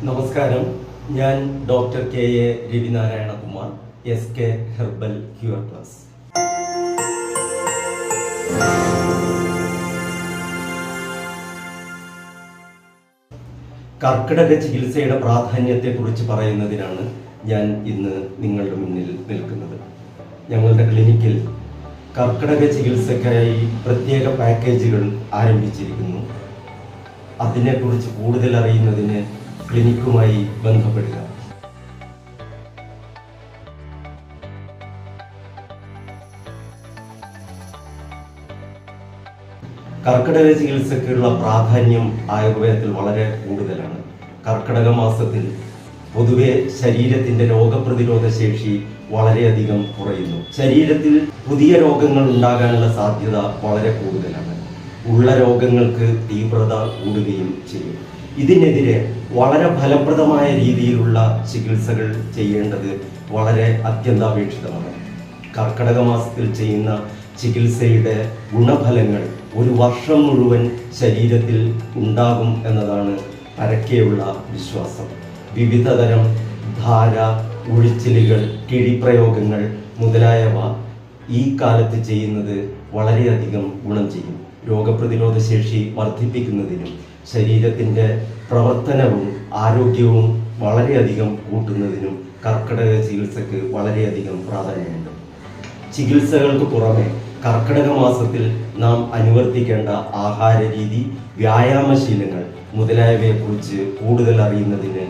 നമസ്കാരം. ഞാൻ doctor K A. Ravinarayanakumar, S K. Herbal cure plus. കർക്കിടക ചികിത്സയുടെ പ്രാധാന്യത്തെക്കുറിച്ച് പറയുന്നതിനാണ് ഞാൻ ഇന്ന് നിങ്ങളുടെ മുന്നിൽ നിൽക്കുന്നത്. ഞങ്ങളുടെ ക്ലിനിക്കിൽ കർക്കിടക ചികിത്സയ്ക്കായി പ്രത്യേക പാക്കേജുകൾ ആരംഭിച്ചിരിക്കുന്നു. അതിനെക്കുറിച്ച് കൂടുതൽ അറിയുന്നതിന് ക്ലിനിക്കുമായി ബന്ധപ്പെടുക. കർക്കിടക ചികിത്സയ്ക്കുള്ള പ്രാധാന്യം ആയുർവേദത്തിൽ വളരെ കൂടുതലാണ്. കർക്കിടക മാസത്തിൽ പൊതുവെ ശരീരത്തിന്റെ രോഗപ്രതിരോധ ശേഷി വളരെയധികം കുറയുന്നു. ശരീരത്തിൽ പുതിയ രോഗങ്ങൾ ഉണ്ടാകാനുള്ള സാധ്യത വളരെ കൂടുതലാണ്. ഉള്ള രോഗങ്ങൾക്ക് തീവ്രത കൂടുകയും ചെയ്യും. ഇതിനെതിരെ വളരെ ഫലപ്രദമായ രീതിയിലുള്ള ചികിത്സകൾ ചെയ്യേണ്ടത് വളരെ അത്യന്താപേക്ഷിതമാണ്. കർക്കിടക മാസത്തിൽ ചെയ്യുന്ന ചികിത്സയുടെ ഗുണഫലങ്ങൾ ഒരു വർഷം മുഴുവൻ ശരീരത്തിൽ ഉണ്ടാകും എന്നതാണ് പരക്കെയുള്ള വിശ്വാസം. വിവിധതരം ധാര, ഉഴിച്ചിലുകൾ, കിഴിപ്രയോഗങ്ങൾ മുതലായവ ഈ കാലത്ത് ചെയ്യുന്നത് വളരെയധികം ഗുണം ചെയ്യും. രോഗപ്രതിരോധ ശേഷി വർദ്ധിപ്പിക്കുന്നതിനും ശരീരത്തിൻ്റെ പ്രവർത്തനവും ആരോഗ്യവും വളരെയധികം കൂട്ടുന്നതിനും കർക്കിടക ചികിത്സയ്ക്ക് വളരെയധികം പ്രാധാന്യമുണ്ട്. ചികിത്സകൾക്ക് പുറമെ കർക്കിടക മാസത്തിൽ നാം അനുവർത്തിക്കേണ്ട ആഹാര രീതി, വ്യായാമശീലങ്ങൾ മുതലായവയെക്കുറിച്ച് കൂടുതൽ അറിയുന്നതിന്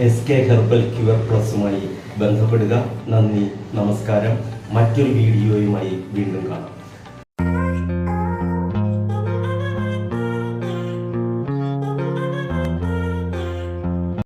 എസ്.കെ. ഹെർബൽ ക്യൂർ പ്ലസുമായി ബന്ധപ്പെടുക. നന്ദി, നമസ്കാരം. മറ്റൊരു വീഡിയോയുമായി വീണ്ടും കാണാം.